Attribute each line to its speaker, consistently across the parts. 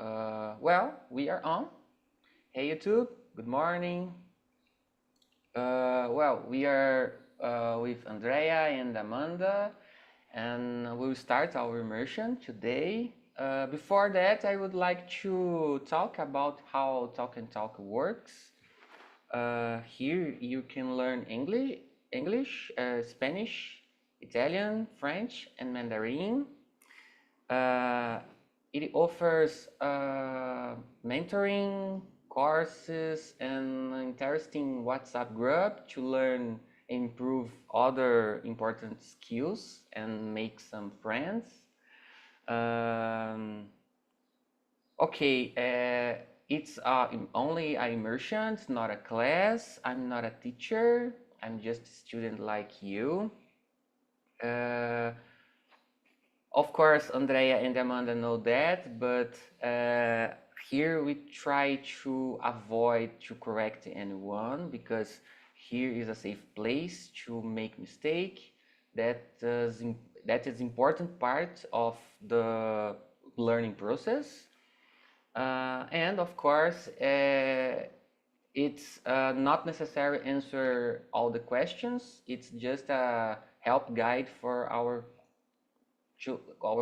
Speaker 1: Well, we are on. Hey YouTube, good morning. Well, we are with Andrea and Amanda, and we'll start our immersion today. Before that, I would like to talk about how Talk and Talk works. Here you can learn English, Spanish, Italian, French, and Mandarin. Uh, it offers mentoring, courses, and interesting WhatsApp group to learn and improve other important skills and make some friends. Um, okay, it's only an immersion, it's not a class. I'm not a teacher. I'm just a student like you. Of course, Andrea and Amanda know that, but here we try to avoid to correct anyone because here is a safe place to make mistake. That is important part of the learning process. And of course, it's not necessary answer all the questions. It's just a help guide for our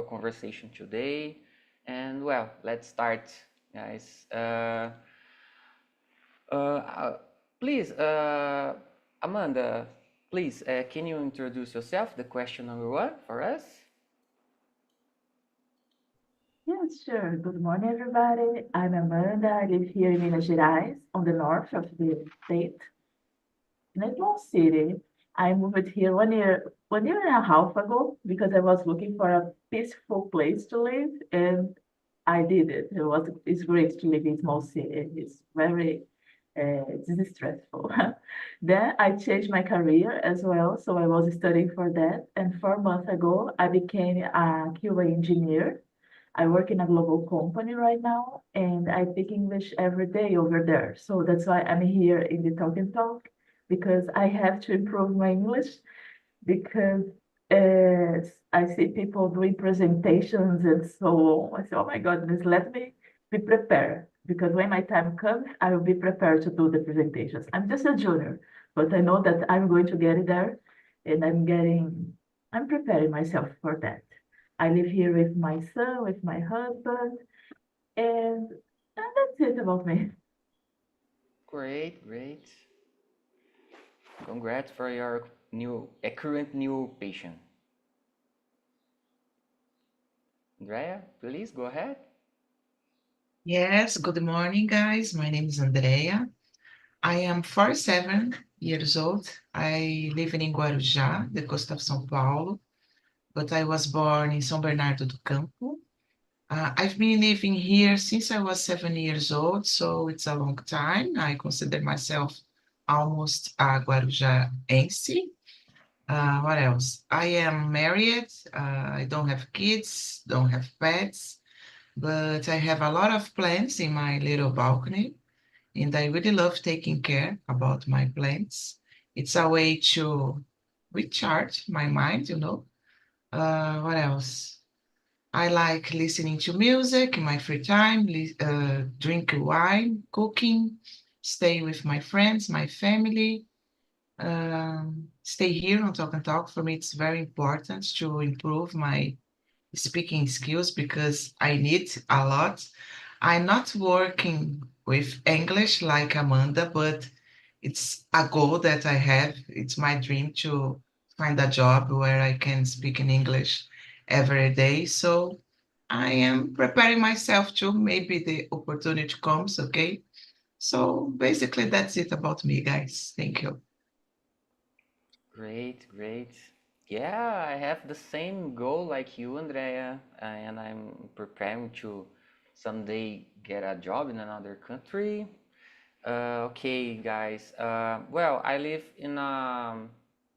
Speaker 1: conversation today. And well, let's start, guys. Uh, please, Amanda, please, can you introduce yourself, the question number one for us?
Speaker 2: Yes, sure. Good morning, everybody. I'm Amanda. I live here in Minas Gerais, on the north of the state, in a small city. I moved here 1 year and a half ago because I was looking for a peaceful place to live, and I did it. It's great to live in a small city. It's very distressful. Then I changed my career as well, so I was studying for that. And 4 months ago, I became a QA engineer. I work in a global company right now, and I speak English every day over there. So that's why I'm here in the Talk and Talk, because I have to improve my English, because I see people doing presentations and so on. I say, oh my goodness, let me be prepared, because when my time comes, I will be prepared to do the presentations. I'm just a junior, but I know that I'm going to get it there, and I'm preparing myself for that. I live here with my son, with my husband, and that's it about me.
Speaker 1: Great, great. Congrats for your current new patient. Andrea, please go ahead.
Speaker 3: Yes, good morning, guys. My name is Andrea. I am 47 years old. I live in Guarujá, the coast of São Paulo, but I was born in São Bernardo do Campo. I've been living here since I was 7 years old, so it's a long time. I consider myself almost a Guarujaense. What else? I am married. I don't have kids, don't have pets, but I have a lot of plants in my little balcony, and I really love taking care about my plants. It's a way to recharge my mind. What else? I like listening to music in my free time, drink wine, cooking, stay with my friends, my family, stay here on Talk and Talk. For me, it's very important to improve my speaking skills because I need a lot. I'm not working with English like Amanda, but it's a goal that I have. It's my dream to find a job where I can speak in English every day. So I am preparing myself to maybe the opportunity comes, okay? So basically, that's it about me, guys. Thank you.
Speaker 1: Great, great. Yeah, I have the same goal like you, Andrea, and I'm preparing to someday get a job in another country. Okay, guys. Well, I live in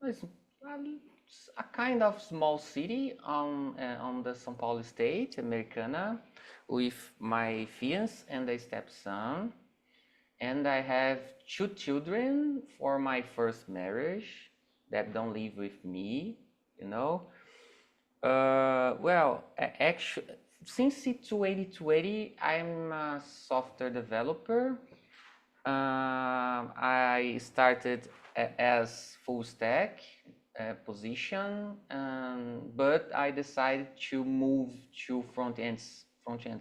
Speaker 1: it's a kind of small city on the São Paulo state, Americana, with my fiance and a stepson. And I have two children for my first marriage that don't live with me, you know. Well, actually, since it's 2020, I'm a software developer. I started as full stack position, but I decided to move to front end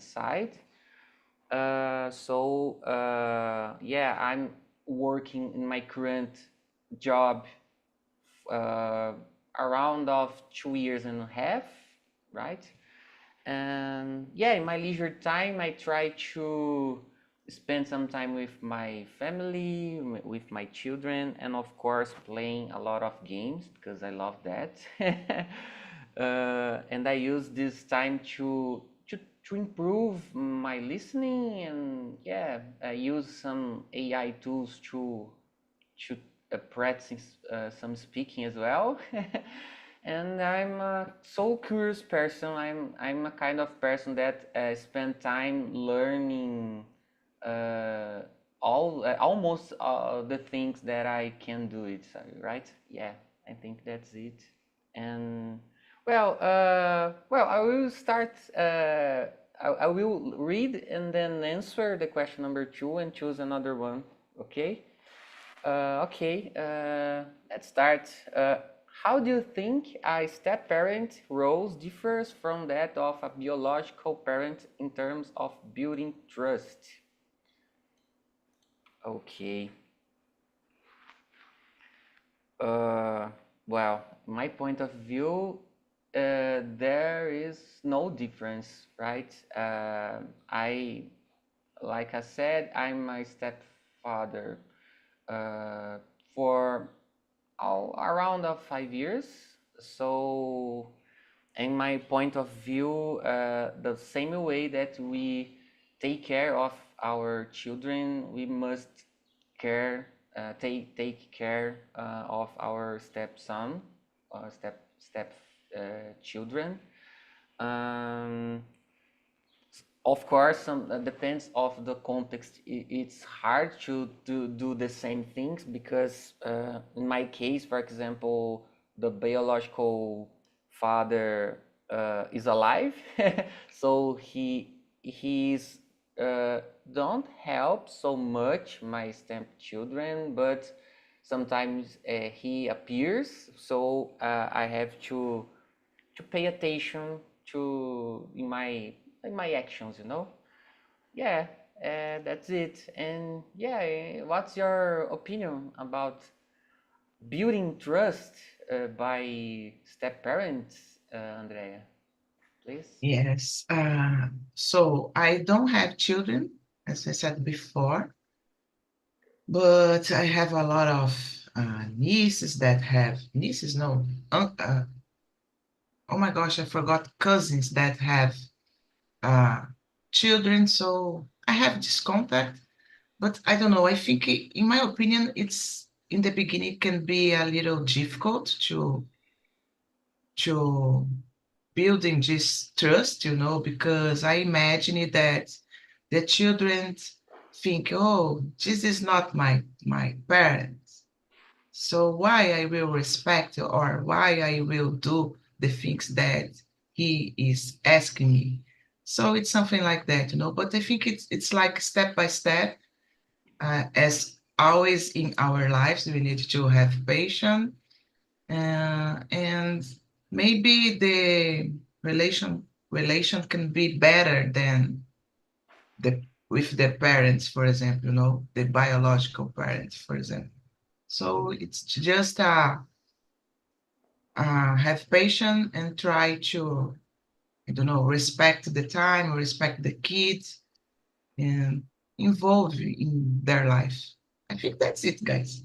Speaker 1: side. Yeah, I'm working in my current job around of 2 years and a half, right? And yeah, in my leisure time, I try to spend some time with my family, with my children, and of course, playing a lot of games because I love that. And I use this time to improve my listening, and yeah, I use some AI tools to practice some speaking as well. And I'm a so curious person. I'm a kind of person that spend time learning almost the things that I can do it. Right? Yeah, I think that's it. And well, I will start. I will read and then answer the question number 2 and choose another one. Okay. Let's start. How do you think a step-parent role differs from that of a biological parent in terms of building trust? Okay. Well, my point of view, there is no difference, right? Like I said, I'm my stepfather uh, for around 5 years. So, in my point of view, the same way that we take care of our children, we must take care of our stepson, step children. Um, of course, some depends of the context. It's hard to do the same things because in my case, for example, the biological father is alive, so he's don't help so much my stepchildren, but sometimes he appears, so I have to pay attention to in my actions, you know. Yeah, that's it. And yeah, what's your opinion about building trust by step parents, Andrea? Please.
Speaker 3: Yes. So I don't have children, as I said before, but I have a lot of nieces that have nieces, no, oh my gosh, I forgot cousins that have uh, children. So I have this contact, but I don't know. I think, in my opinion, it's in the beginning can be a little difficult to building this trust, because I imagine that the children think, oh, this is not my parents. So why I will respect or why I will do the things that he is asking me. So it's something like that. But I think it's like step by step, as always in our lives, we need to have patience, and maybe the relation can be better than the with the parents, for example, the biological parents, for example. So it's just have patience and try to, I don't know, respect the time, respect the kids, and involve in their life. I think that's it, guys.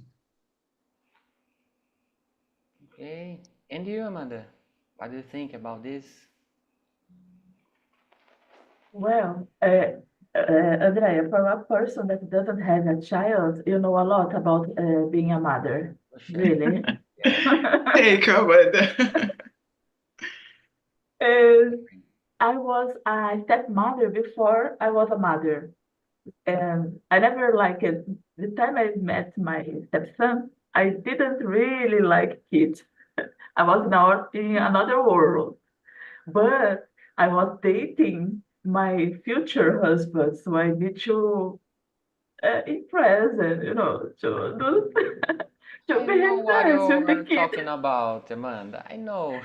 Speaker 1: Okay. And you, Amanda? What do you think about this?
Speaker 2: Well, Andrea, for a person that doesn't have a child, you know a lot about being a mother, really.
Speaker 1: Yeah.
Speaker 3: Take over.
Speaker 2: And I was a stepmother before I was a mother. And I never liked it. The time I met my stepson, I didn't really like kids. I was now in another world. But I was dating my future husband, so I need to impress and to do to
Speaker 1: I know
Speaker 2: behave
Speaker 1: what
Speaker 2: nice with the
Speaker 1: you're
Speaker 2: kid.
Speaker 1: talking about, Amanda. I know.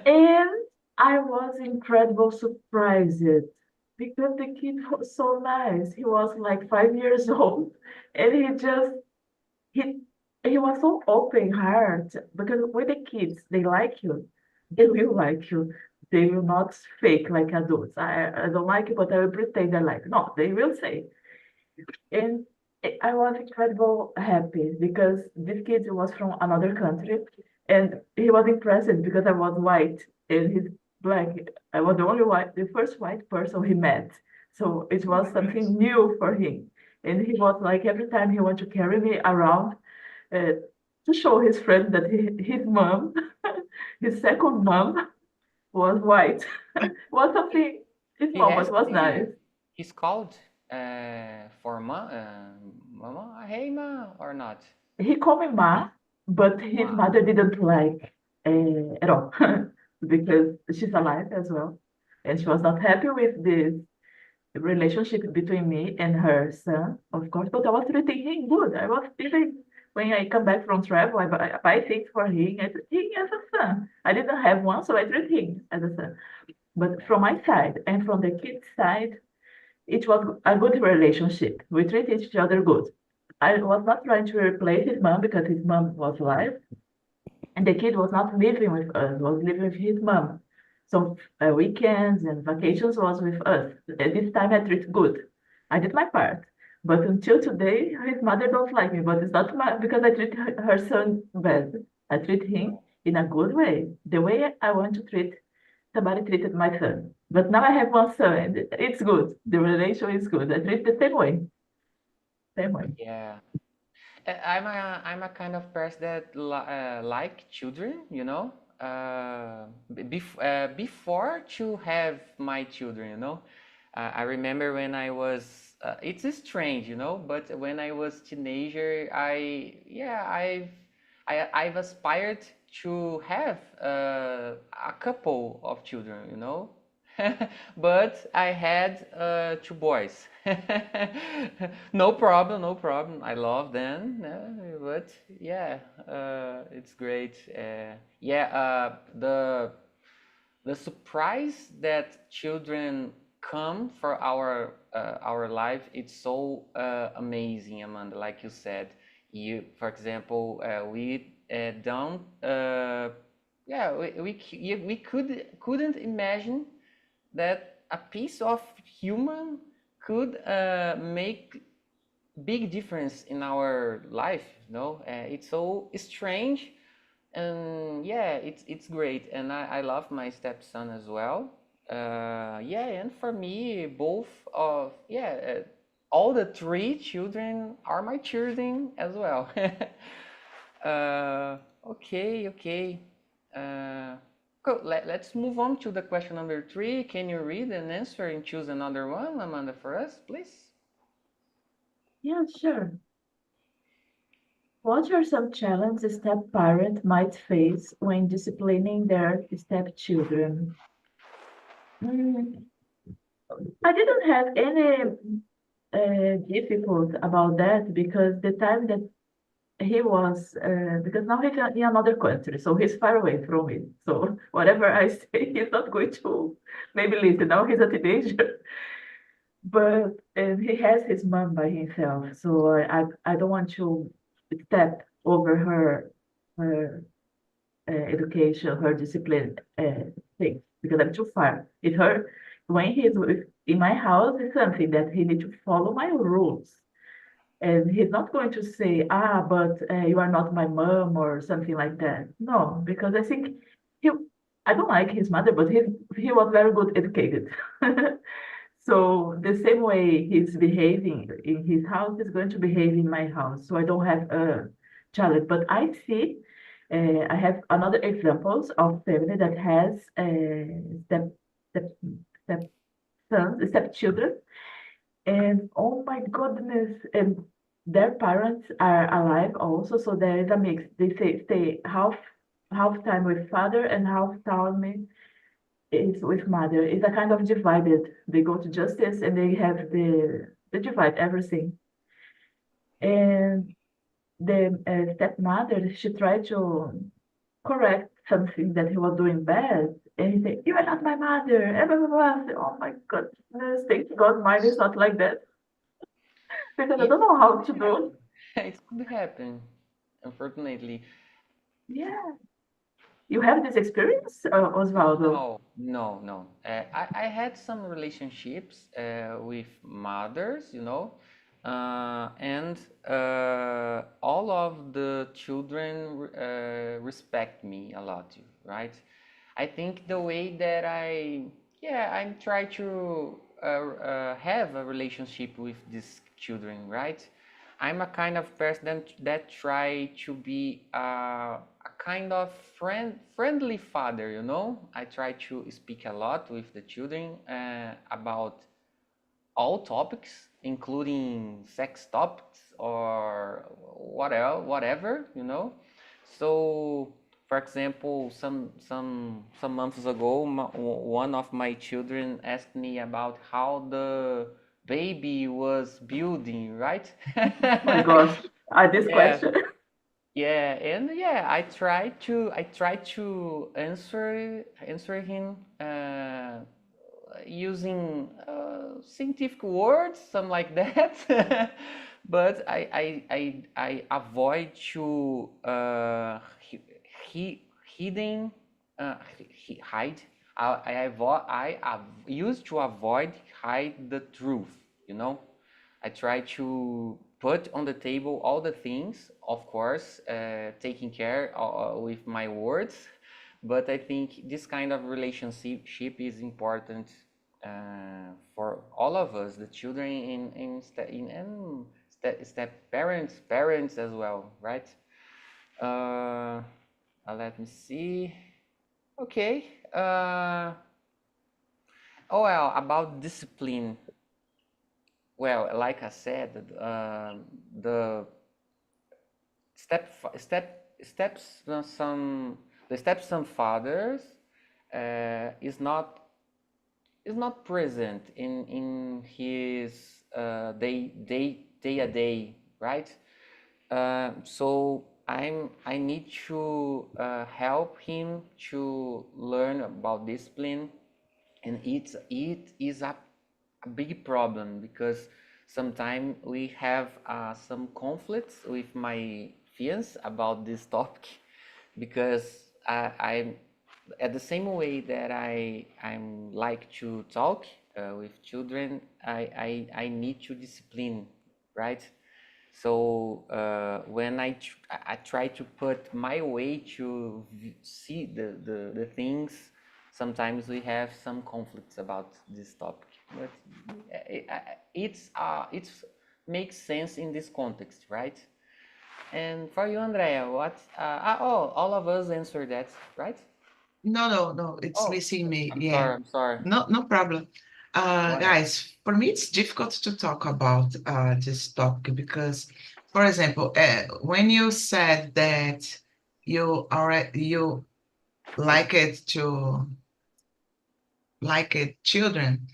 Speaker 2: And I was incredible surprised because the kid was so nice. He was like 5 years old, and he he was so open heart because with the kids they like you, they will like you. They will not fake like adults. I don't like you, but I will pretend I like. No, they will say. And I was incredible happy because this kid was from another country and he was impressed because I was white and he's black. I was the only white, the first white person he met. So it
Speaker 3: Oh
Speaker 2: was
Speaker 3: my goodness.
Speaker 2: something new for him. And he was like, every time he wanted to carry me around uh, to show his friends that his mom, his second mom, was white. Was
Speaker 1: He,
Speaker 2: something
Speaker 1: he
Speaker 2: small, but
Speaker 1: has
Speaker 2: was
Speaker 1: he
Speaker 2: nice.
Speaker 1: he's called for mama, hey ma, or not?
Speaker 2: He called me Ma, but his
Speaker 1: Ma.
Speaker 2: mother didn't like at all because she's alive as well. And she was not happy with this relationship between me and her son, of course, but I was treating him good. I was even, when I come back from travel, I buy things for him. I treat him as a son. I didn't have one, so I treat him as a son. But
Speaker 1: Yeah.
Speaker 2: from my side and from the kid's side, it was a good relationship. We treat each other good. I was not trying to replace his mom because his mom was alive, and the kid was not living with us, was living with his mom. So weekends and vacations was with us. At this time, I treat good. I did my part. But until today, his mother don't like me. But it's not because I treat her son bad. I treat him in a good way, the way I want to treat somebody treated my son. But now I have one son, and it's good. The relation is good. I treat the same way, same way.
Speaker 1: Yeah. I'm a kind of person that like children, you know. Before to have my children, you know. I remember when I was. It's strange, you know. But when I was teenager, I've aspired to have a couple of children, you know. But I had two boys. No problem, no problem. I love them, but yeah, it's great. Yeah, the surprise that children come for our life, it's so amazing, Amanda. Like you said, for example, we don't yeah we couldn't imagine that a piece of human could make big difference in our life, you know. It's so strange, and yeah, it's great, and I love my stepson as well. Yeah, and for me, both of all the three children are my children as well. Okay, okay. Uh, cool. Let's move on to the question number three. Can you read and answer and choose another one, Amanda, for us, please?
Speaker 2: Yeah, sure. What are some challenges a step-parent might face when disciplining their stepchildren? Mm, I didn't have any difficult about that because the time that he was, because now he's in another country, so he's far away from me. So whatever I say, he's not going to maybe listen. Now he's a teenager, but he has his mom by himself. So I don't want to step over her education, her discipline things because I'm too far. It her when he's in my house, it's something that he needs to follow my rules. And he's not going to say, but you are not my mom or something like that. No, because I think he, I don't like his mother, but he was very good educated. So the same way he's behaving in his house is going to behave in my house. So I don't have a challenge. But I see, I have another examples of family that has step, step sons, stepchildren, and oh my goodness, and their parents are alive also, so there is a mix. They say stay half time with father and half time is with mother. It's a kind of divided. They go to justice and they have the divide everything. And the stepmother, she tried to correct something that he was doing bad. And he said, "You are not my mother." And blah, blah, blah. I said, "Oh my goodness, thank God mine is not like that." Because I
Speaker 1: It
Speaker 2: don't know
Speaker 1: could
Speaker 2: how to do.
Speaker 1: happen. It could happen, unfortunately.
Speaker 2: Yeah. You have this experience, Osvaldo?
Speaker 1: No. I had some relationships with mothers, and all of the children respect me a lot, right? I think the way that I try to have a relationship with these children, right? I'm a kind of person that try to be a kind of friendly father, I try to speak a lot with the children about all topics, including sex topics or whatever, So, for example, some months ago, one of my children asked me about how the baby was building, right?
Speaker 2: My gosh, this
Speaker 1: Yeah,
Speaker 2: question.
Speaker 1: yeah, and yeah, I try to answer him using scientific words, something like that. But I avoid to he hidden hide. Used to avoid hide the truth. You know, I try to put on the table all the things, of course, taking care with my words. But I think this kind of relationship is important for all of us, the children step parents as well, right? Uh, Let me see. Okay. Oh well, about discipline. Well, like I said, the steps some the stepson fathers is not present in his day a day, right? So I need to help him to learn about discipline, and it is a big problem because sometimes we have some conflicts with my fiance about this topic because I'm at the same way that I'm like to talk with children. I need to discipline, right? So when I try to put my way to see the things, sometimes we have some conflicts about this topic. But it's makes sense in this context, right? And for you, Andrea, what? All of us answer that, right?
Speaker 3: No, it's
Speaker 1: Oh,
Speaker 3: missing me.
Speaker 1: I'm
Speaker 3: Yeah,
Speaker 1: sorry. I'm sorry.
Speaker 3: no problem.
Speaker 1: Go ahead.
Speaker 3: Guys, for me, it's difficult to talk about this topic because, for example, when you said that you like it to like it children,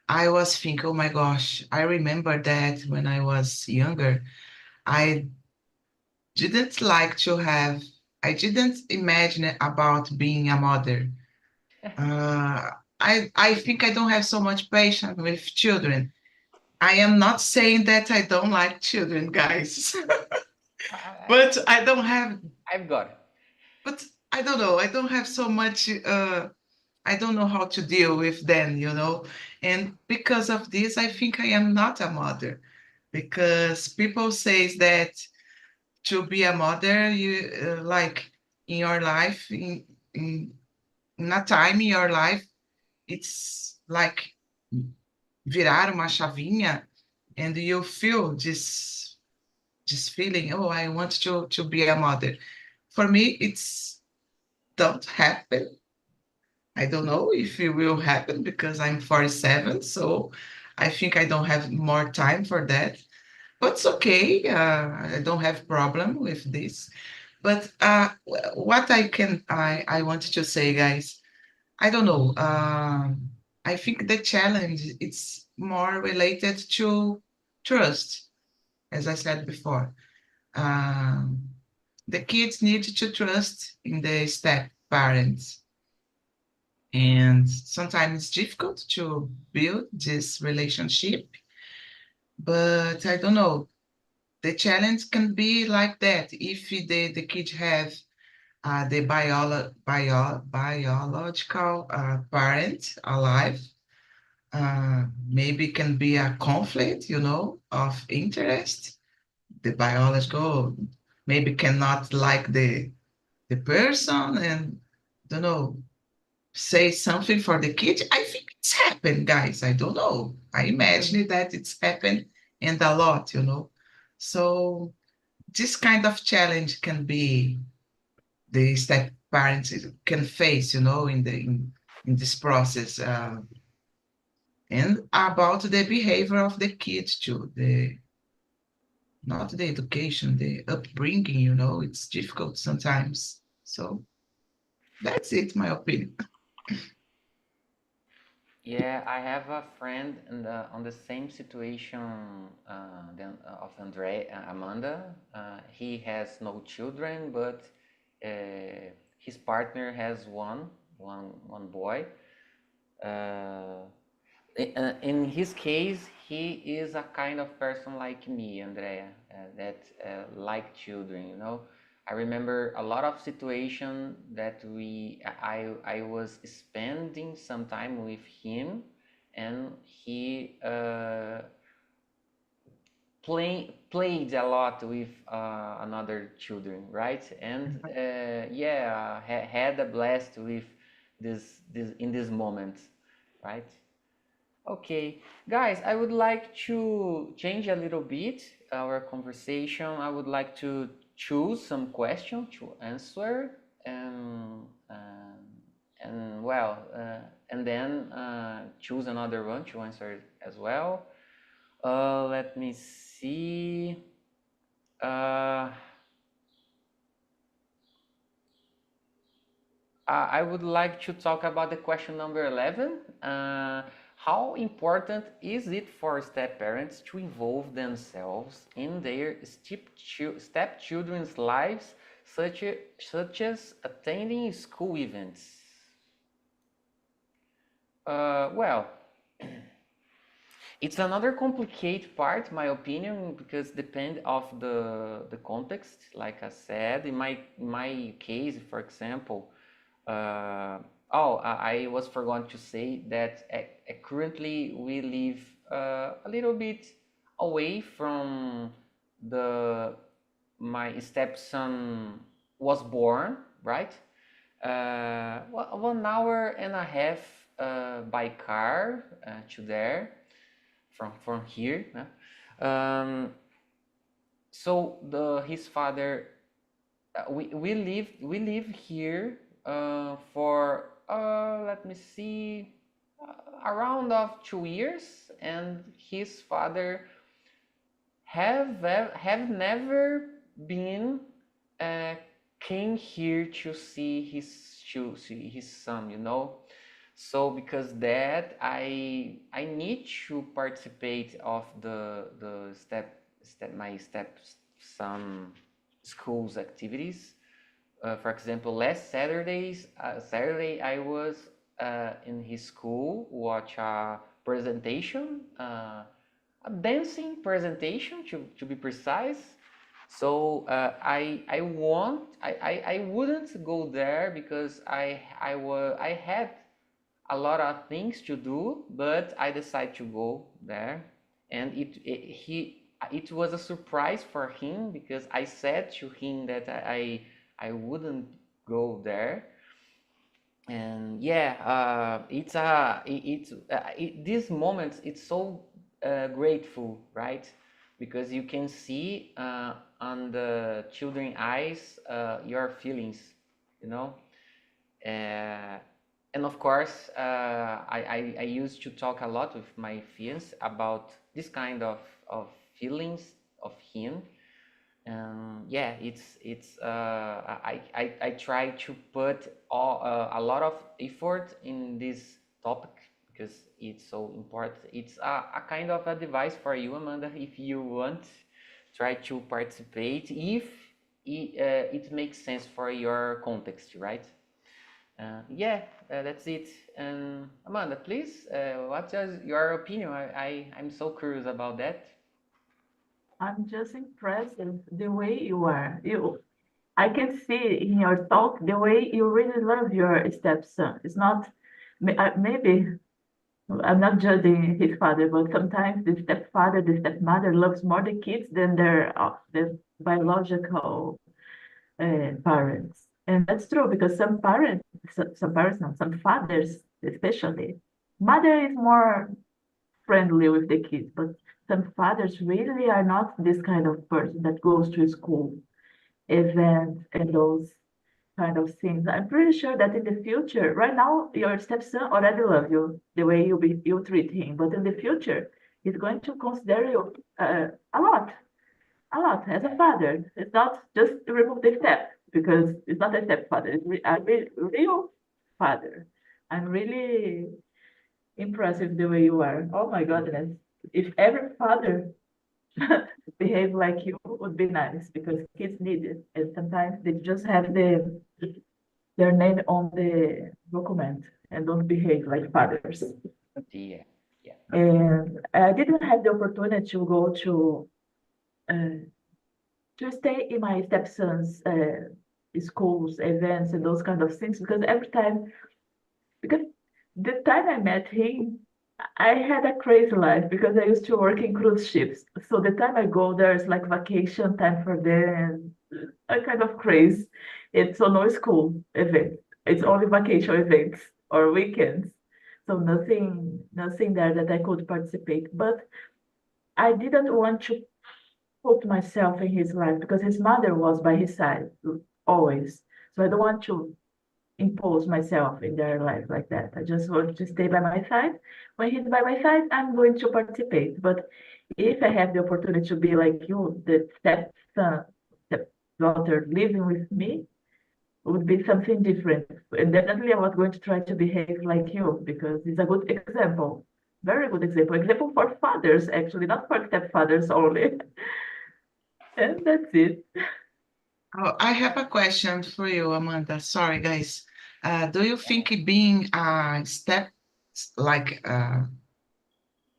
Speaker 3: I was thinking, oh my gosh, I remember that when I was younger, I didn't like to have, I didn't imagine about being a mother. Uh, I think I don't have so much patience with children. I am not saying that I don't like children, guys,
Speaker 1: I, I,
Speaker 3: but I don't have,
Speaker 1: I've got it.
Speaker 3: but I don't know. I don't have so much. I don't know how to deal with them. And because of this, I think I am not a mother because people says that to be a mother, you like in your life, in a time in your life, it's like virar uma chavinha, and you feel this feeling. Oh, I want to be a mother. For me, it's don't happen. I don't know if it will happen because I'm 47, so I think I don't have more time for that. But it's okay. I don't have problem with this. But what I wanted to say, guys, I don't know. I think the challenge it's more related to trust, as I said before. Um, the kids need to trust in the step parents, and sometimes it's difficult to build this relationship. But I don't know. The challenge can be like that if the kid have the biological parent alive. Maybe can be a conflict, of interest. The biological maybe cannot like the person and don't know say something for the kid. I think it's happened, guys. I don't know. I imagine that it's happened and a lot, So this kind of challenge can be the step parents can face, in this process. And about the behavior of the kids too, the not the education, the upbringing, it's difficult sometimes. So that's it, my opinion.
Speaker 1: Yeah, I have a friend on the same situation of Amanda. He has no children, but his partner has one boy. Uh, in his case, he is a kind of person like me, Andrea, that like children, I remember a lot of situation that I was spending some time with him, and he played a lot with another children, right? And yeah, had a blast with this in this moment, right? Okay, guys, I would like to change a little bit our conversation. I would like to choose some question to answer, and and then choose another one to answer as well. Let me see. Uh, I would like to talk about the question number 11. How important is it for step parents to involve themselves in their stepchildren's lives, such as attending school events? Well, it's another complicated part, my opinion, because depend of the context. Like I said, in my case, for example, I was forgotten to say that currently we live a little bit away from the my stepson was born, right? 1 hour and a half by car to there from here. So his father we live here for let me see around of 2 years, and his father have never been uh, came here to see his son, so because that I need to participate of the my stepson school's activities. For example, last Saturday I was in his school watch a presentation, a dancing presentation to be precise. So I wouldn't go there because I had a lot of things to do, but I decided to go there, and it was a surprise for him because I said to him that I wouldn't go there. And yeah, these moments it's so grateful, right? Because you can see on the children eyes your feelings, you know uh, and of course, I used to talk a lot with my fiance about this kind of feelings of him. Yeah, I try to put a lot of effort in this topic because it's so important. It's a kind of advice for you, Amanda, if you want, try to participate if it makes sense for your context, right? Yeah, that's it. Amanda, please, what's your opinion? I'm so curious about that.
Speaker 2: I'm just impressed with the way you are. I can see in your talk the way you really love your stepson. It's not, maybe I'm not judging his father, but sometimes the stepfather, the stepmother loves more the kids than their biological parents. And that's true because some parents, no, some fathers especially, mother is more friendly with the kids, but some fathers really are not this kind of person that goes to school events and those kind of things. I'm pretty sure that in the future, right now, your stepson already love you the way you treat him, but in the future, he's going to consider you a lot as a father. It's not just to remove the step because it's not a stepfather. It's a real father. I'm really impressive the way you are. Oh my goodness! If every father behave like you would be nice because kids need it, and sometimes they just have their name on the document and don't behave like fathers.
Speaker 1: Yeah, yeah.
Speaker 2: And I didn't have the opportunity to go to stay in my stepson's schools, events, and those kind of things because every time, because the time I met him, I had a crazy life because I used to work in cruise ships. So the time I go there is like vacation time for them and a kind of craze. It's so no school event. It's only vacation events or weekends. So nothing there that I could participate. But I didn't want to put myself in his life because his mother was by his side always. So I don't want to impose myself in their life like that. I just want to stay by my side. When he's by my side, I'm going to participate. But if I have the opportunity to be like you, the stepson, stepdaughter living with me, would be something different. And definitely I was going to try to behave like you because it's a good example. Very good example. Example for fathers, actually, not for stepfathers only. And that's it.
Speaker 3: Oh, I have a question for you, Amanda. Sorry, guys. Do you think being a like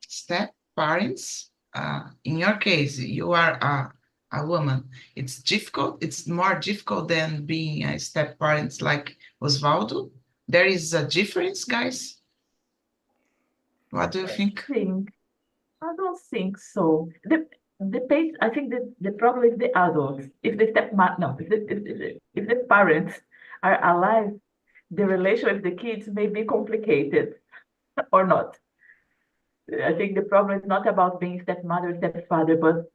Speaker 3: step parents, in your case, you are a woman, it's difficult, it's more difficult than being a step parents like Osvaldo? There is a difference, guys? What do you think?
Speaker 2: Think I don't think so. I think the problem is the adults. If the stepmom, no, if the parents are alive, the relation with the kids may be complicated or not. I think the problem is not about being stepmother, stepfather, but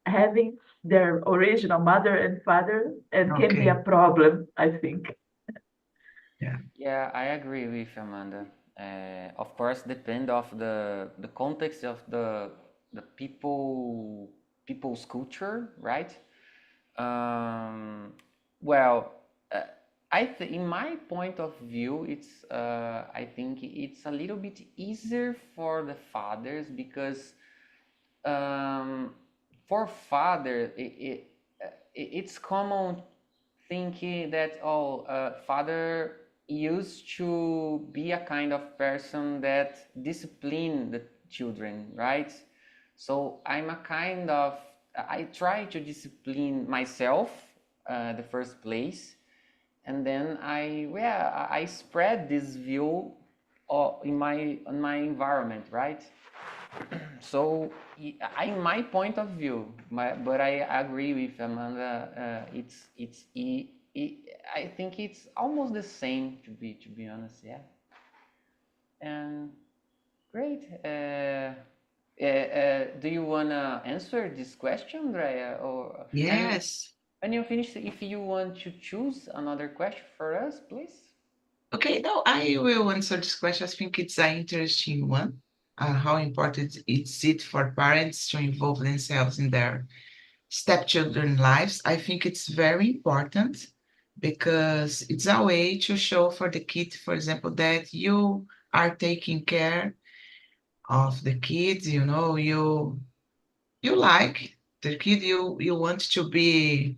Speaker 2: having their original mother and father, and can be a
Speaker 3: Okay,
Speaker 2: problem, I think.
Speaker 3: yeah.
Speaker 1: Yeah, I agree with Amanda. Of course, depend of the context of the people's culture, right? Um, well, uh, in my point of view, I think it's a little bit easier for the fathers because um, for father, it's common thinking that father used to be a kind of person that discipline the children, right? So I'm a kind of I try to discipline myself the first place, and then I spread this view in my environment, right? So in my point of view, but I agree with Amanda. I think it's almost the same to be honest. Yeah. And great. Do you wanna answer this question, Andrea? Or
Speaker 3: Yes.
Speaker 1: when you finish, if you want to choose another question for us, please.
Speaker 3: Okay, no, I will answer this question. I think it's an interesting one. How important is it for parents to involve themselves in their stepchildren lives. I think it's very important because it's a way to show for the kid, for example, that you are taking care of the kids, you like the kid, you want to be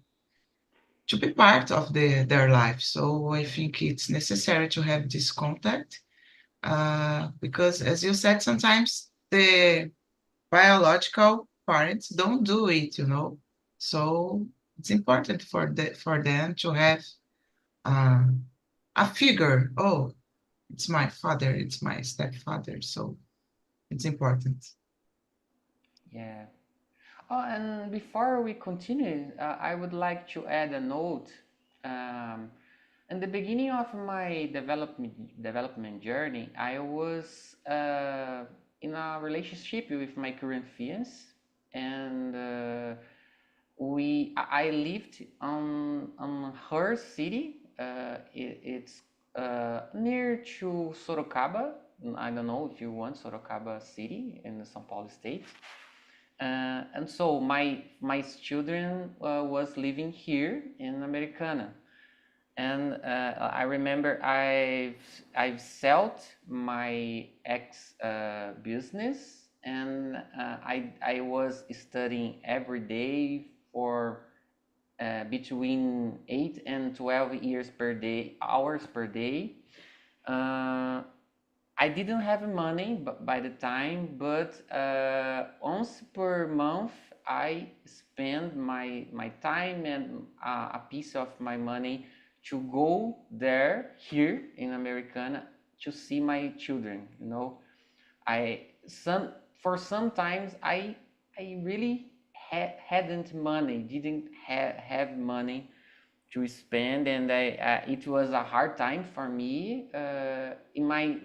Speaker 3: part of their life. So I think it's necessary to have this contact because, as you said, sometimes the biological parents don't do it. So it's important for them to have uh, a figure. Oh, it's my father, it's my stepfather. So it's important.
Speaker 1: Yeah. Oh, and before we continue, I would like to add a note. Um, in the beginning of my development journey, I was in a relationship with my current fiance, and I lived on her city. It's near to Sorocaba. I don't know if you want Sorocaba city in the São Paulo state. And so my children was living here in Americana, and I remember I've sold my ex business, and I was studying every day for between 8 and 12 hours per day. Uh, I didn't have money by the time, but once per month I spend my time and a piece of my money to go there here in Americana to see my children. I some for sometimes I really hadn't money, didn't have money to spend, and it was a hard time for me in my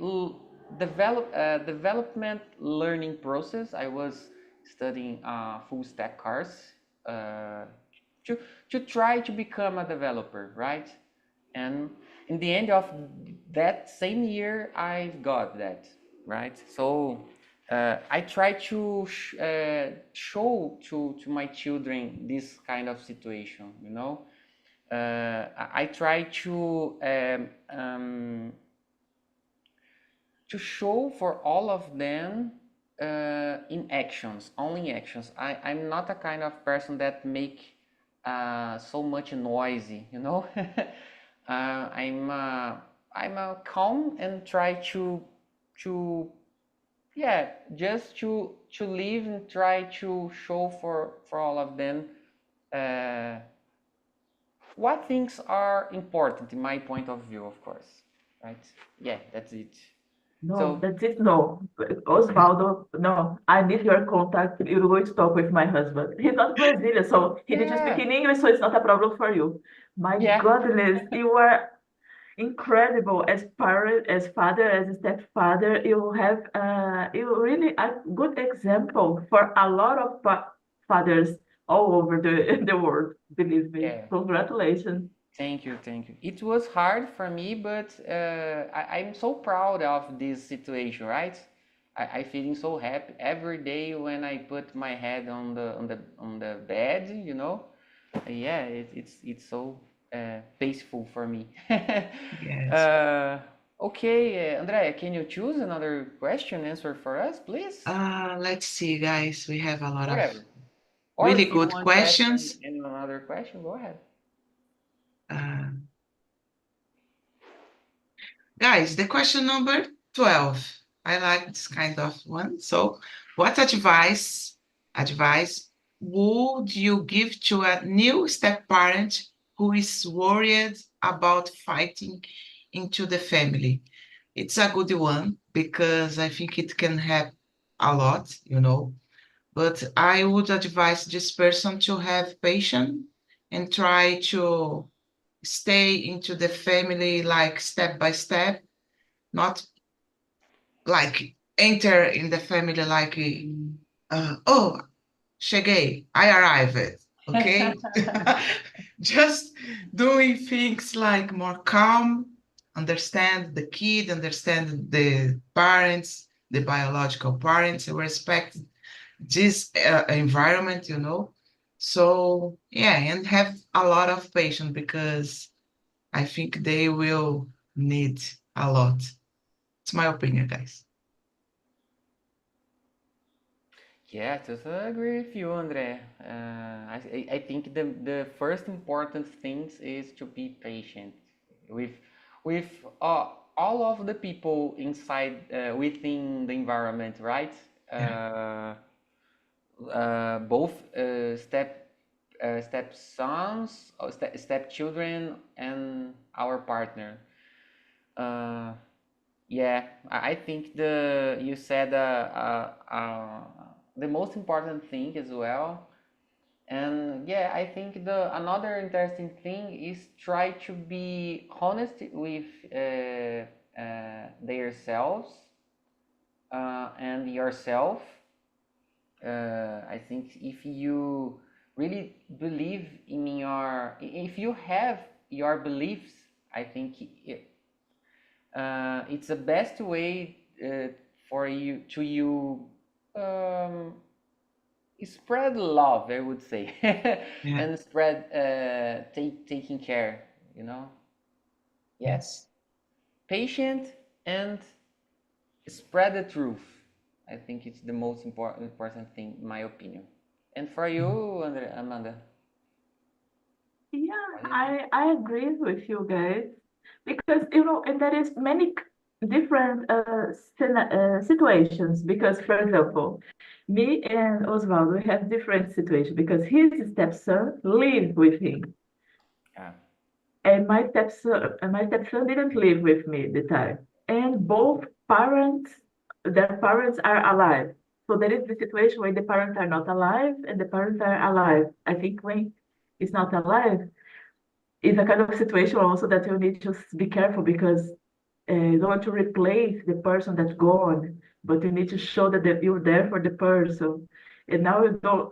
Speaker 1: development learning process. I was studying full stack cars uh, to try to become a developer, right? And in the end of that same year, I got that, right? So I try to show to my children this kind of situation. I try to show for all of them in actions, only actions. I'm not a kind of person that make so much noisy. I'm calm and try to yeah, just to live and try to show for all of them uh, what things are important in my point of view, of course, right? Yeah, that's it.
Speaker 2: No,
Speaker 1: So
Speaker 2: that's it. No, Osvaldo, no, I need your contact. You're going to talk with my husband. He's not Brazilian, so he did just speak
Speaker 1: yeah,
Speaker 2: in English, so it's not a problem for you. My
Speaker 1: yeah,
Speaker 2: goodness, you are incredible as parent, as father, as a stepfather. You really a good example for a lot of fathers all over the world. Believe me.
Speaker 1: yeah.
Speaker 2: Congratulations.
Speaker 1: Thank you, thank you. It was hard for me, but I'm so proud of this situation, right? I feeling so happy every day when I put my head on the bed. Yeah, it's so peaceful for me.
Speaker 3: Yes.
Speaker 1: Okay, Andrea, can you choose another question answer for us, please?
Speaker 3: Let's see, guys. We have a lot of
Speaker 1: Whatever. Or
Speaker 3: really
Speaker 1: if you
Speaker 3: good
Speaker 1: want to ask
Speaker 3: questions.
Speaker 1: another question, go ahead.
Speaker 3: Uh, Guys, the question number 12. I like this kind of one. So, what advice would you give to a new step parent who is worried about fighting into the family? It's a good one because I think it can help a lot. But I would advise this person to have patience and try to stay into the family like step by step, not like enter in the family like, oh, cheguei, I arrived, okay? Just doing things like more calm, understand the kid, understand the parents, the biological parents, respect this environment. So yeah, and have a lot of patience because I think they will need a lot. It's my opinion, guys.
Speaker 1: Yeah, totally agree with you, Andre. I think the first important things is to be patient with with all of the people inside within the environment, right?
Speaker 3: Yeah.
Speaker 1: Both step sons, or step children, and our partner. Uh, yeah, I think the you said the most important thing as well. And yeah, I think the another interesting thing is try to be honest with their selves and yourself. I think if you really believe in if you have your beliefs, I think it's the best way for you um, spread love, I would say,
Speaker 3: Yeah.
Speaker 1: and spread taking care, you know. Yeah,
Speaker 3: Yes.
Speaker 1: patient and spread the truth. I think it's the most important thing, in my opinion. And for you, Amanda,
Speaker 2: Yeah,
Speaker 1: what do you think?
Speaker 2: I agree with you guys because and there is many different situations. Because, for example, me and Osvaldo, we have different situations because his stepson lived with him,
Speaker 1: Yeah,
Speaker 2: and my stepson didn't live with me at the time, and both parents, their parents are alive. So there is the situation where the parents are not alive and the parents are alive. I think when it's not alive, it's a kind of situation also that you need to be careful because you don't want to replace the person that's gone, but you need to show that you're there for the person. And now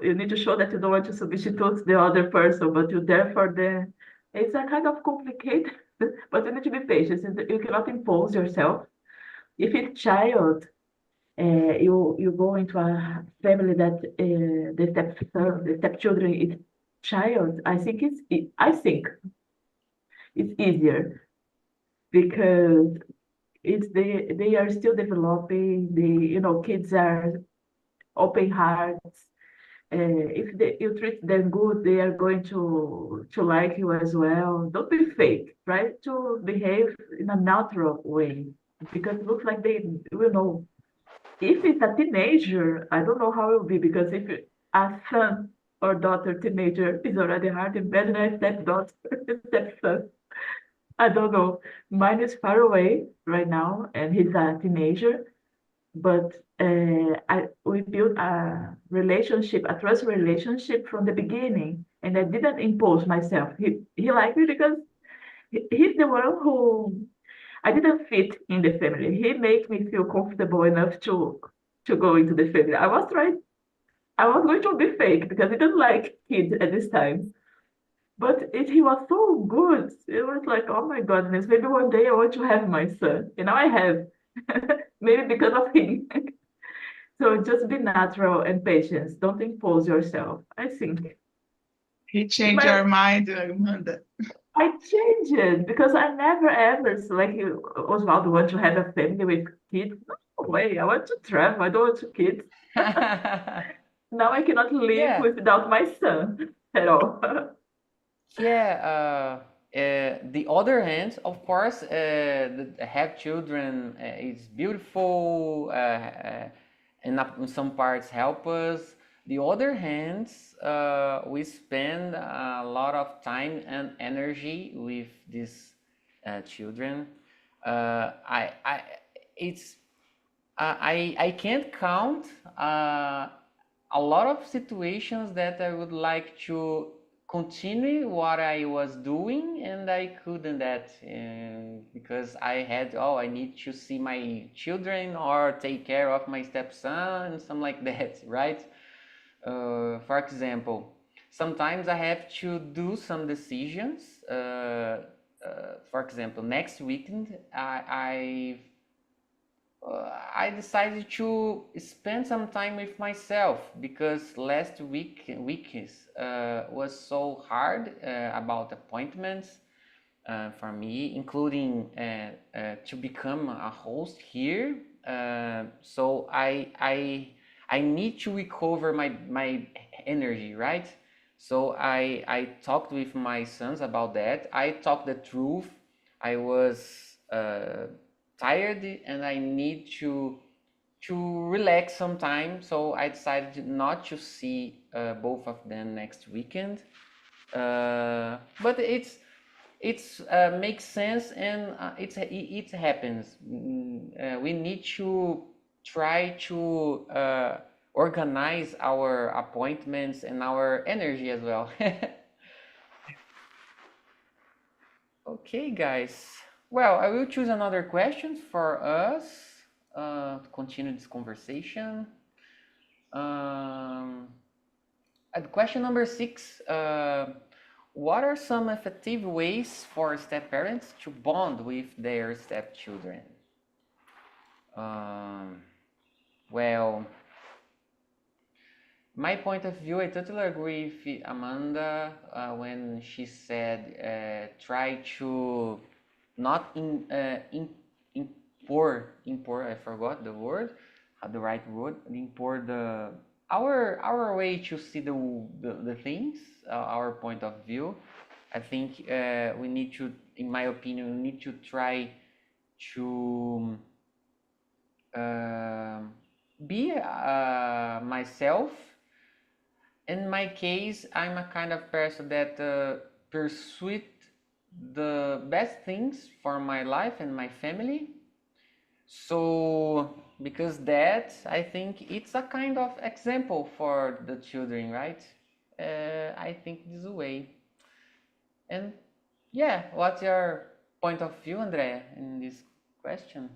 Speaker 2: you need to show that you don't want to substitute the other person, but you're there for the. It's a kind of complicated, but you need to be patient. You cannot impose yourself. If it's child, you go into a family that the stepchildren is child. I think it's easier because they are still developing. Kids are open hearts. You treat them good, they are going to like you as well. Don't be fake. Try to behave in a natural way because it looks like they will know. If it's a teenager, I don't know how it will be because if a son or daughter teenager is already hard, imagine a stepdaughter, stepson. I don't know. Mine is far away right now, and he's a teenager. But we built a relationship, a trust relationship from the beginning, and I didn't impose myself. He liked me because he's the one who I didn't fit in the family. He made me feel comfortable enough to go into the family. I was going to be fake because he didn't like kids at this time. But he was so good. It was like, oh my goodness, maybe one day I want to have my son. And now I have, maybe because of him. So just be natural and patient. Don't impose yourself. I think
Speaker 3: He
Speaker 2: in
Speaker 3: changed
Speaker 2: my
Speaker 3: your mind, Amanda.
Speaker 2: I changed it because I never ever like Osvaldo want to have a family with kids. No way. I want to travel. I don't want to kids. Now I cannot live
Speaker 1: yeah.
Speaker 2: without my son at all.
Speaker 1: Yeah, the other hand, of course, have children is beautiful, and in some parts help us. The other hand, we spend a lot of time and energy with these children. It's I can't count a lot of situations that I would like to continue what I was doing and I couldn't that because I need to see my children or take care of my stepson and something like that, right? For example, sometimes I have to do some decisions. For example, next weekend I decided to spend some time with myself because last week was so hard about appointments for me, including to become a host here. So I need to recover my energy, right? So I talked with my sons about that. I talked the truth. I was tired and I need to relax sometime. So I decided not to see both of them next weekend. But it's makes sense and it happens. We need to try to organize our appointments and our energy as well. Okay, guys. Well, I will choose another question for us to continue this conversation. At question number 6, what are some effective ways for step-parents to bond with their stepchildren? Well, my point of view, I totally agree with Amanda when she said try to not import, I forgot the word, the right word, import our way to see the things, our point of view. I think we need to, in my opinion, we need to try to be myself. In my case, I'm a kind of person that pursued the best things for my life and my family. So because that, I think it's a kind of example for the children, right? I think this way. And yeah, what's your point of view, Andrea, in this question?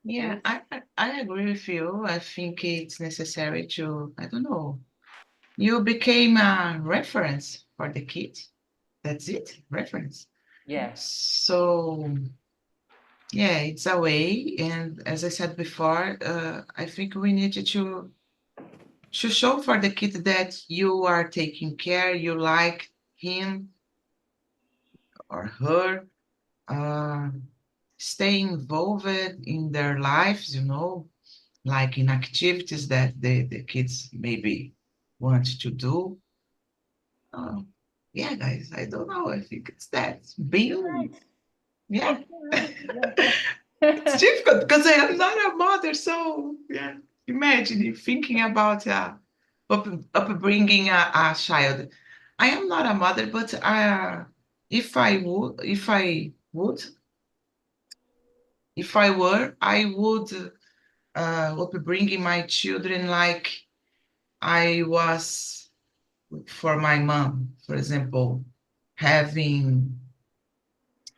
Speaker 3: Yeah,
Speaker 1: Please.
Speaker 3: I agree with you. I think it's necessary to, I don't know, you became a reference for the kids. That's it, reference.
Speaker 1: Yeah.
Speaker 3: So, yeah, it's a way. And as I said before, I think we need to show for the kid that you are taking care, you like him or her, uh, stay involved in their lives, like in activities that the kids maybe want to do. Uh, yeah, guys, I don't know. I think it's that. Being, yeah. It's
Speaker 1: Yeah.
Speaker 3: difficult because I am not a mother. So, yeah, imagine you thinking about upbringing a child. I am not a mother, but if I were, I would upbringing my children like I was for my mom, for example, having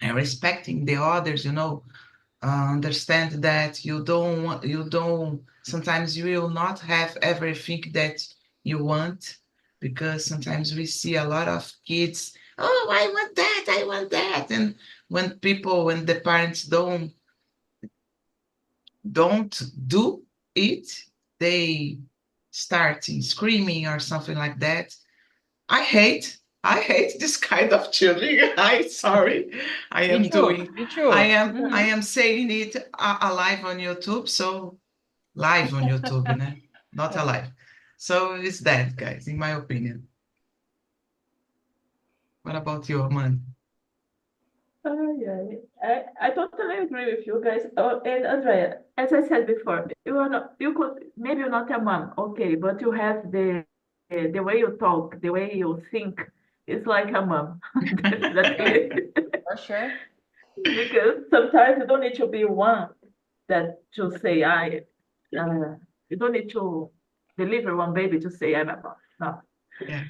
Speaker 3: and respecting the others, understand that sometimes you will not have everything that you want, because sometimes we see a lot of kids, oh, I want that. And when the parents don't do it, they start screaming or something like that. I hate this kind of children. I sorry. I
Speaker 1: Me
Speaker 3: am
Speaker 1: too.
Speaker 3: doing
Speaker 1: Me too.
Speaker 3: I
Speaker 1: Mhm.
Speaker 3: am saying it alive on YouTube, so live on YouTube, né? Not alive. So it's that, guys, in my opinion. What about you, Amanda?
Speaker 2: Oh, yeah. I totally agree with you guys. Oh, and Andrea, as I said before, maybe you're not a mom, okay, but you have the way you talk, the way you think is like a mom,
Speaker 1: Yeah,
Speaker 2: definitely.
Speaker 1: for sure.
Speaker 2: Because sometimes you don't need to be one that to say you don't need to deliver one baby to say I'm a mom. No.
Speaker 3: Yeah,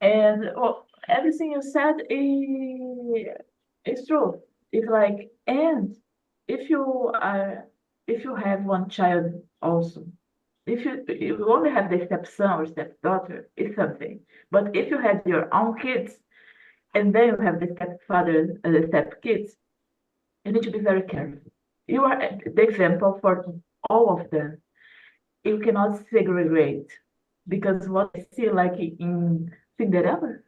Speaker 2: And well, everything you said is true. It's like, and if you are, if you have one child also, if you only have the stepson or stepdaughter, it's something. But if you have your own kids, and then you have the stepfather and the stepkids, you need to be very careful. You are the example for all of them. You cannot segregate because what I see, like in Cinderella,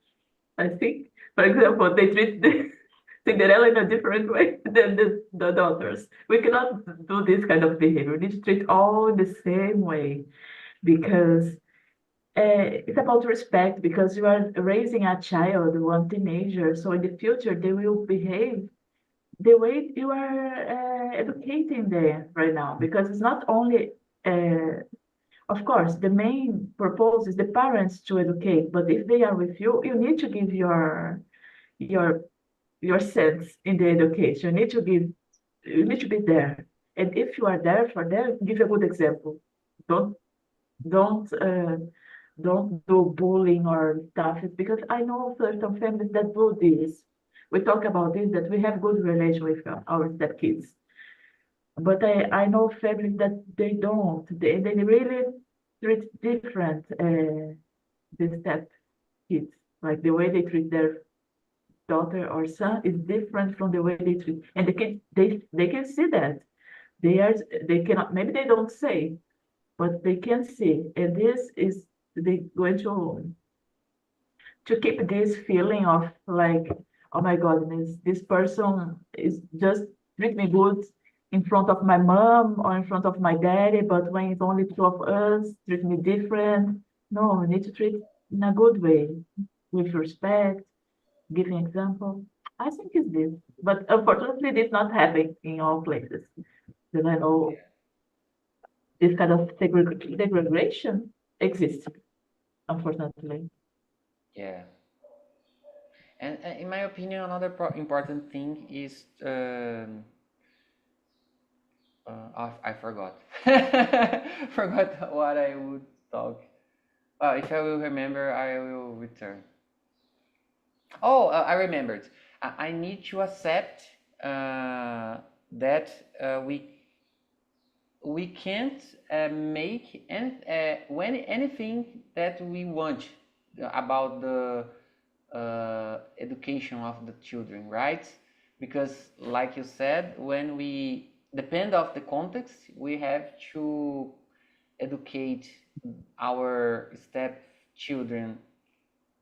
Speaker 2: I think, for example, they treat the Cinderella in a different way than the daughters. We cannot do this kind of behavior. We need to treat all the same way because it's about respect because you are raising a child, one teenager. So in the future, they will behave the way you are educating them right now because it's not only of course, the main purpose is the parents to educate, but if they are with you, you need to give your your sense in the education. You need to be there. And if you are there for them, give a good example. Don't don't uh, don't do bullying or stuff. It's because I know certain families that do this. We talk about this that we have good relation with our stepkids. But I know families that they don't. They really treat different the step kids. Like the way they treat their daughter or son is different from the way they treat. And the kids they can see that. They are they cannot maybe they don't say, but they can see. And this is they going to keep this feeling of like, oh my goodness, this person is just treat me good in front of my mom or in front of my daddy, but when it's only two of us, treat me different. No, we need to treat in a good way, with respect, giving example. I think it's this, but unfortunately, this not happen in all places. Because I know this kind of segregation exists, unfortunately.
Speaker 1: Yeah. And in my opinion, another important thing is I forgot. Forgot what I would talk. If I will remember, I will return. Oh, I remembered. I need to accept that we can't make when anything that we want about the education of the children, right? Because, like you said, when we depend of the context, we have to educate our step children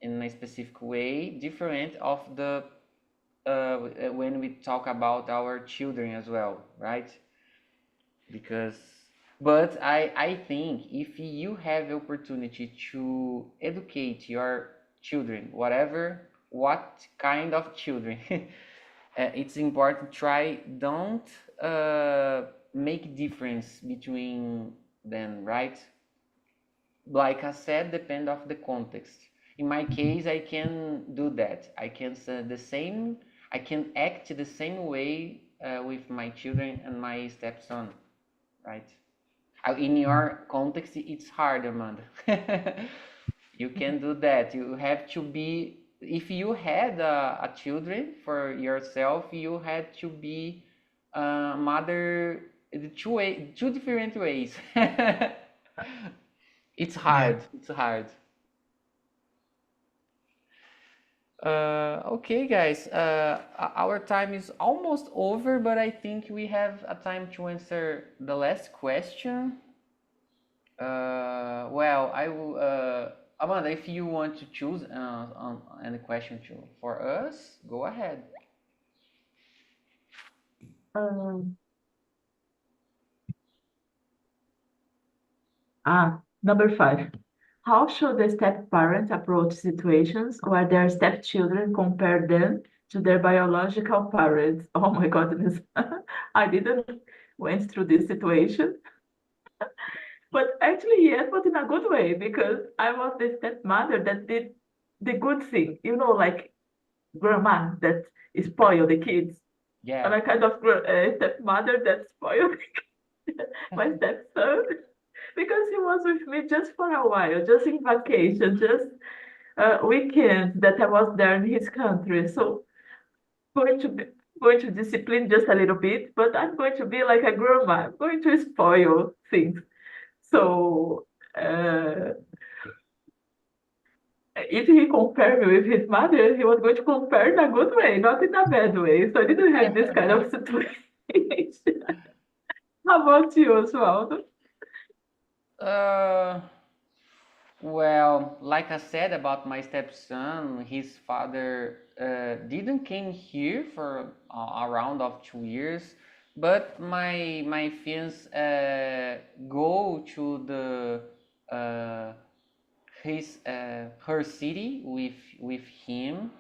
Speaker 1: in a specific way, different of the when we talk about our children as well, right? Because but I think if you have the opportunity to educate your children, what kind of children, it's important try don't make difference between them, right? Like I said, depend of the context. In my case, I can do that. I can say the same. I can act the same way with my children and my stepson, right? In your context, it's hard, Amanda. You can do that. You have to be. If you had a children for yourself, you had to be mother two different ways. It's
Speaker 3: Yeah.
Speaker 1: hard. It's hard. Okay, guys. Our time is almost over, but I think we have a time to answer the last question. Well, I will. Amanda, if you want to choose on any question for us, go ahead.
Speaker 2: Um, Number 5. How should the step-parent approach situations where their stepchildren compare them to their biological parents? Oh my goodness. I didn't went through this situation, but actually yes, but in a good way because I was the stepmother that did the good thing, like grandma that spoiled the kids, and
Speaker 1: Yeah.
Speaker 2: I kind of stepmother that spoiled my stepson because he was with me just for a while, just in vacation, just weekends that I was there in his country. So going to be, going to discipline just a little bit, but I'm going to be like a grandma. I'm going to spoil things. So if he compared me with his mother, he was going to compare in a good way, not in a bad way. So I didn't have this kind of situation. How about you, Oswaldo?
Speaker 1: Uh, well, like I said about my stepson, his father didn't came here for a round of 2 years, but my fiance go to the uh, his her city with him,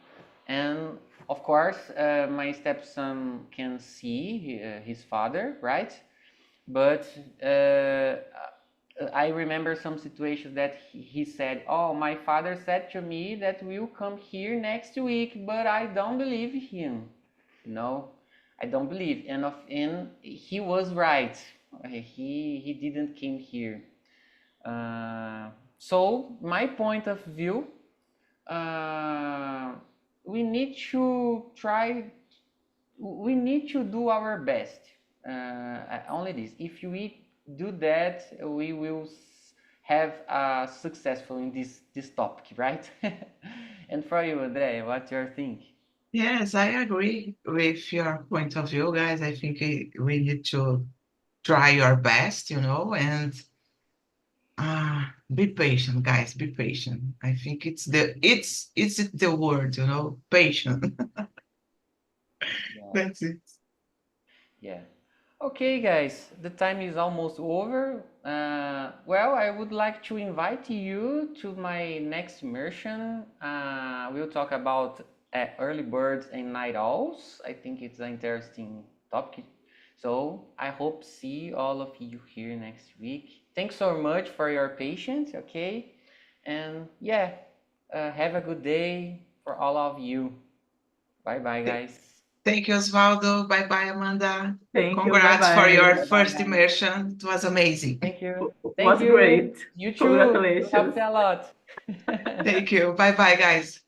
Speaker 1: and of course my stepson can see his father, right? But I remember some situations that he said, "Oh, my father said to me that we'll come here next week, but I don't believe him. No, I don't believe." And he was right. He didn't came here. So my point of view, uh, we need to try. We need to do our best. Only this. If we do that, we will have successful in this topic, right? And for you, Andre, what's your think?
Speaker 3: Yes, I agree with your point of view, guys. I think we need to try your best, and be patient, guys. Be patient. I think it's the word, patient.
Speaker 1: Yeah.
Speaker 3: That's it.
Speaker 1: Yeah. Okay, guys, the time is almost over. Well, I would like to invite you to my next immersion. We'll talk about early birds and night owls. I think it's an interesting topic. So I hope see all of you here next week. Thanks so much for your patience, okay? And yeah, have a good day for all of you. Bye bye,
Speaker 3: Th-
Speaker 1: guys.
Speaker 3: Thank you, Osvaldo. Bye bye, Amanda.
Speaker 2: Thank you.
Speaker 3: Congrats for
Speaker 2: Bye-bye.
Speaker 3: your
Speaker 1: Bye bye,
Speaker 3: first
Speaker 1: guys.
Speaker 3: immersion. It was amazing.
Speaker 1: Thank you. Thank
Speaker 2: Was
Speaker 1: you.
Speaker 2: great.
Speaker 1: You too. You
Speaker 2: Congratulations.
Speaker 1: helped a lot.
Speaker 3: Thank you. Bye bye, guys.